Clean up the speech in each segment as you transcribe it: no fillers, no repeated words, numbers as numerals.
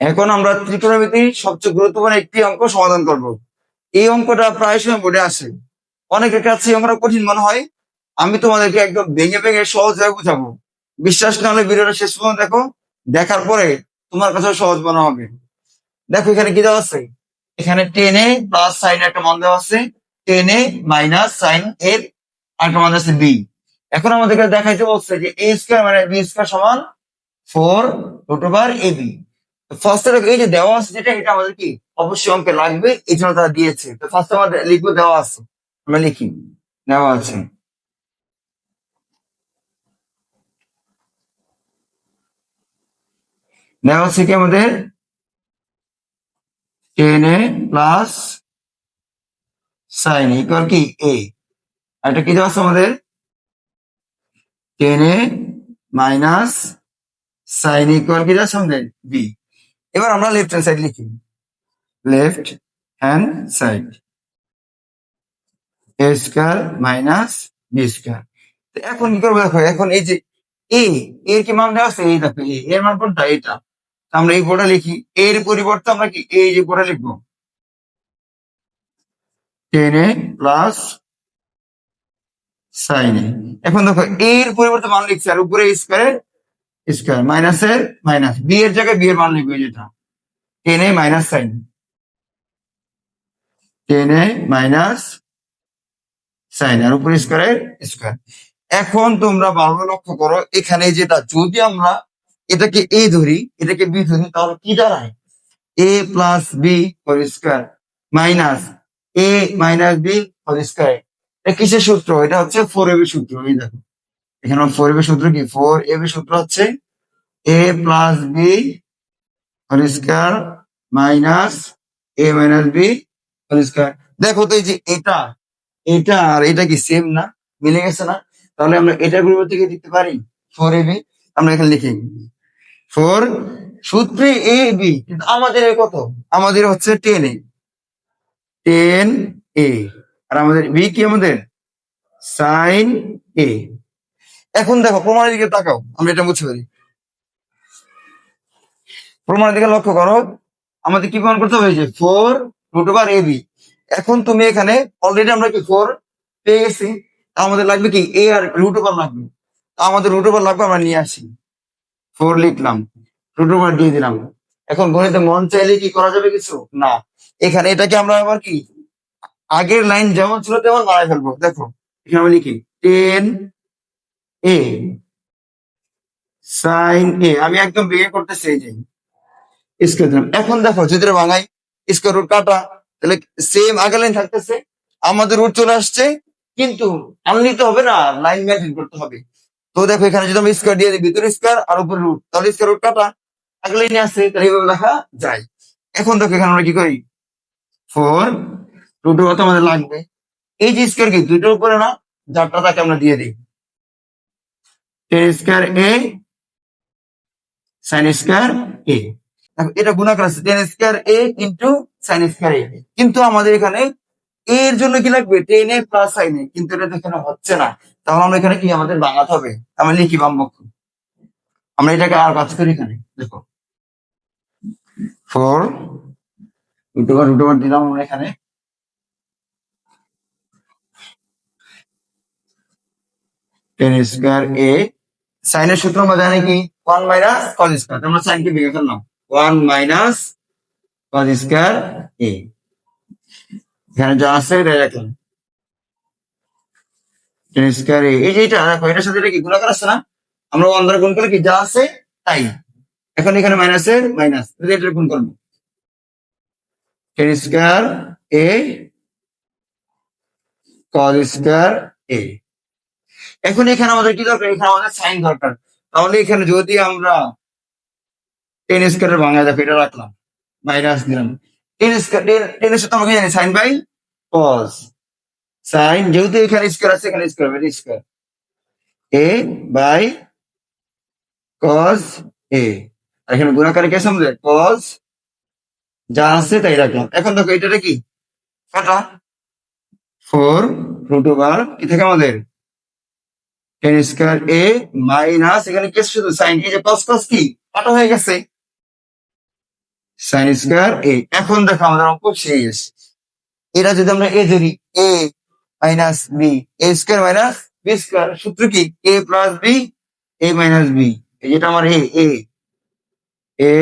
এখন আমরা ত্রিকোণমিতির সবচেয়ে গুরুত্বপূর্ণ একটি অঙ্ক সমাধান করব। এই অঙ্কটা প্রায় সময় বোর্ডে আসে, অনেকের কাছে এই অঙ্কটা কঠিন মনে হয়। আমি তোমাদেরকে একদম ভেঙে ভেঙে সহজভাবে বুঝাবো। বিশ্বাস না হলে ভিডিওটা শেষ পর্যন্ত দেখো, দেখার পরে তোমার কাছে সহজ মনে হবে। দেখো এখানে কি দেওয়া আছে, এখানে টেন এ প্লাস সাইন একটা মান দেওয়া আছে, টেন এ মাইনাস সাইন এর একটা মান আছে বি। এখন আমাদেরকে দেখাইতে বলছে যে এ স্কোয়ার মানে বি স্কোয়ার সমান 4 √a/b। ফার্স্ট এই যে দেওয়া আছে যেটা, এটা আমাদের কি অবশ্যই অঙ্কে লাগবে, এই জন্য তারা দিয়েছে। তো ফার্স্ট আমাদের লিখবো দেওয়া আছে, আমরা লিখি দেওয়া আছে। দেওয়া আছে কি আমাদের টেন এ প্লাস সাইন ইকুয়াল কি এ, আর এটা কি দেওয়া আছে আমাদের টেন এ মাইনাস সাইন ইকুয়াল কি দেওয়া আছে আমাদের বি। এবার আমরা লেফট হ্যান্ড সাইড লিখি, লেফট হ্যান্ড সাইড এ স্কোয়ার মাইনাস বি স্কোয়ার। এখন কি করবো দেখো, এখন এই যে এ এর কি মান দেওয়া আছে, এই দেখো এর মান কোনটা, এটা। আমরা এই কোডটা লিখি, এর পরিবর্তে আমরা কি এই যে কোডটা লিখবো, টেন এ প্লাস সাইন এ। এখন দেখো এর পরিবর্তে মান লিখছি, আর উপরে স্কোয়ার স্কোয়ার মাইনাসের মাইনাস, বি এর জায়গায় বি এর মান লিখবো, যেটা টেন এ মাইনাস সাইন, টেন এ মাইনাস সাইন আর উপরে স্কোয়ারের স্কোয়ার। এখন তোমরা ভালো লক্ষ্য করো, এখানে যেটা যদি আমরা এটাকে এ ধরি এটাকে বি ধরি, তাহলে কি দাঁড়ায়, a plus b whole square minus a minus b whole square. এটা কিসের সূত্র, এটা হচ্ছে 4ab সূত্র। এই দেখো এখানে 4ab সূত্র কি, 4ab সূত্র হচ্ছে a plus b whole square minus a minus b whole square. দেখো তো এই যে এটা এটা আর এটা কি সেম না, মিলে গেছে না? তাহলে আমরা এটার পরিবর্তে কি লিখতে পারি 4ab। আমরা এখানে লিখি 4 সূত্রে এ বি, কিন্তু আমাদের কত, আমাদের হচ্ছে 10a, 10a, আর আমাদের বি কি আমাদের সাইন এ। এখন দেখো প্রমাণের দিকে তাকাও, আমরা এটা বুঝতে পারি। প্রমাণের দিকে লক্ষ্য করো, আমাদের কি প্রমাণ করতে হবে, যে 4 √ab। এখন তুমি এখানে অলরেডি আমরা কি 4 পেয়ে গেছি, আমাদের লাগবে কি এ আর √, লাগবে। আমাদের √, লাগবে, আমরা নিয়ে আসি, 4 লিখলাম, √, দিয়ে দিলাম। এখন গণিতে মন চাইলে কি করা যাবে কিছু না, এখানে এটাকে আমরা আবার কি আগের লাইন যেমন ছিল তেমন বানাই ফেলবো। দেখো এখানে আমি লিখি 10a সাইন এ, আমি একদম বিয়ে করতেছি, এই যে স্কোয়ার দিলাম। এখন দেখো যদি বাঙাই স্কোয়ার রুট কাটা, তাহলে সেম আগের লাইন থাকতেছে, আমাদের রুট চলে আসছে, কিন্তু আনলিতে হবে না, লাইন মেনটেন করতে হবে। তো দেখো এখানে যদি আমি স্কোয়ার দিয়ে দিই, ভিতরে স্কোয়ার আর উপরে রুট, তাহলে স্কোয়ার রুট কাটা, আগের লাইনে আছে, তাহলে এইভাবে লেখা যায়। এখন দেখো এখানে আমরা কি করি, 4 √, কত আমাদের লাগবে, এই যে স্কোয়ার কি দুইটার উপরে না, যারটা তাকে আমরা দিয়ে দিই, টেন স্কোয়ার এ সাইন স্কোয়ার এ। এটা গুণাকার আছে, টেন স্কোয়ার এ ইন্টু সাইন স্কোয়ার এ। কিন্তু আমাদের এখানে এর জন্য কি লাগবে 10a প্লাস সাইন এ, কিন্তু এটা তো এখানে হচ্ছে না, তাহলে আমরা এখানে কি আমাদের বাঙাতে হবে, আমরা লিখি বামপক্ষ। আমরা এটাকে আর কাজ করি, এখানে দেখো 4 √, দিলাম আমরা এখানে, টেন স্কোয়ার এ সাইনের সূত্র আমরা জানি কি 1 মাইনাস কজ স্কোয়ার, আমরা সাইনকে ভেঙে ফেললাম, 1 মাইনাস কজ স্কোয়ার এ। এখানে যা আছে এটা রাখলাম, টেন স্কোয়ার এ, এই যে এটা দেখো এটার সাথে এটা কি গুণাকার আছে না, আমরা 1 দ্বারা গুণ করলে কি যা আছে তাই। এখন এখানে মাইনাসের মাইনাস, এটা গুণ করবো, টেন স্কোয়ার এ কজ স্কোয়ার এ। এখন এখানে আমাদের কি দরকার, এখানে আমাদের সাইন দরকার। তাহলে এখানে যদি আমরা টেন স্কোয়ারের ভাঙায় দেখো এটা রাখলাম, মাইনাস দিলাম, টেন স্কোয়ার, টেনের সাথে আমাকে জানি সাইন বাই কজ, সাইন যেহেতু এখানে স্কোয়ার আছে, এখানে square by square a by cause a. আর এখানে গুণাকারে কে আছে আমাদের কজ, যা আছে তাই রাখলাম। এখন দেখো এটা কি কাটা, 4 √, কি থাকে আমাদের টেন স্কোয়ার এ মাইনাস, এখানে কি শুধু সাইন, এই যে কস কস কি কাটা হয়ে গেছে, সাইন স্কোয়ার এ। এখন দেখো আমাদের অঙ্ক শেষ। এটা যদি আমরা এ ধরি, এ মাইনাস বি, এ স্কোয়ার মাইনাস বি স্কোয়ার, সূত্র কি এ plus B A minus B. যেটা আমার এ, এ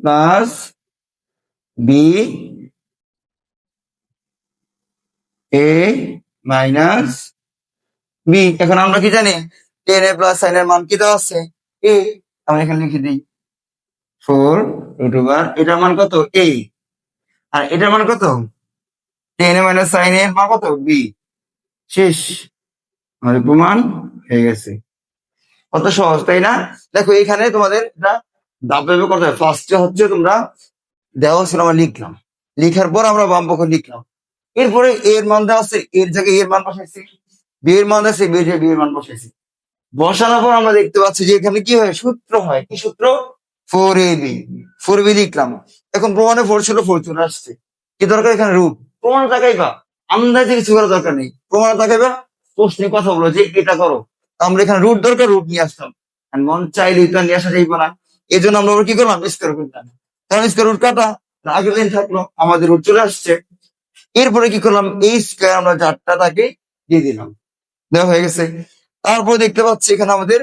plus B A minus B. এখন আমরা কি জানি টেন এ প্লাস সাইন এর মান কি দেওয়া আছে এ, আমরা এখানে লিখে দিই 4 √ এটার মান কত এ, আর এটার মান কত টেন এ মাইনাস সাইন এর মান কত বি। শেষ, আমাদের প্রমাণ হয়ে গেছে। কত সহজ তাই না? দেখো এখানে তোমাদের এটা ধাপে ধাপে করতে হবে। ফার্স্টে হচ্ছে তোমরা দেওয়া ছিল আমরা লিখলাম, লিখার পর আমরা বাম পক্ষ লিখলাম, এরপরে এর মান দেওয়া আছে এর জায়গায় এর মান বসাইছি, বি এর মান আছে বি এর জায়গায় বি এর মান বসাইছি। বসানোর পর আমরা দেখতে পাচ্ছি যে এখানে কি হয় সূত্র হয়, কি সূত্র 4ab, 4b লিখলাম। এখন প্রমাণে 4 ছিল 4 চলে আসছে, কি দরকার এখানে রুট। প্রমাণ তাকাইবা, আন্দাজে কিছু করার দরকার নেই, প্রমাণ তাকাইবা, প্রশ্নে কথা বলো যে এটা করো। তো আমরা এখানে রুট দরকার, রুট নিয়ে আসতাম, আর মন চাইলে তো নিয়ে আসা যাইব না। এই জন্য আমরা আবার কি করলাম স্কোয়ার করলাম, কারণ স্কোয়ার রুট কাটা আগের দিন থাকলো, আমাদের রুট চলে আসছে। এরপরে কি করলাম এই স্কোয়ার আমরা যারটা তাকে দিয়ে দিলাম, দেওয়া হয়ে গেছে। তারপর দেখতে পাচ্ছি এখানে আমাদের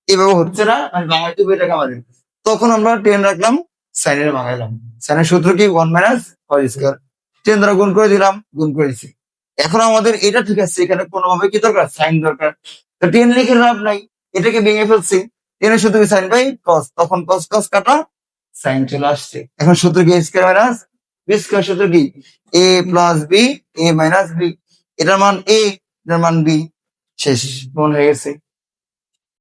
এভাবে হচ্ছে না, আমি ভাঙাইতে হবে এটাকে আমাদের, তখন আমরা 10 রাখলাম, সাইনের ভাঙাইলাম। সাইনের সূত্র কি 1 - স্কোয়ার, 10 দ্বারা গুণ করে দিলাম, গুণ করেছি। এখন আমাদের এটা ঠিক আছে, এখানে কোনোভাবে কি দরকার সাইন দরকার, তো 10 লিখে লাভ নাই, এটাকে ভেঙে ফেলছি। 10 এর সূত্র কি সাইন বাই কস, তখন কস কস কাটা সাইন চলে আসছে। এখন সূত্র কি স্কোয়ার মাইনাস বি স্কোয়ার, সূত্র কি এ plus B A minus B, এটার মান এ, এটার মান বি। শেষ, প্রমাণ হয়ে গেছে।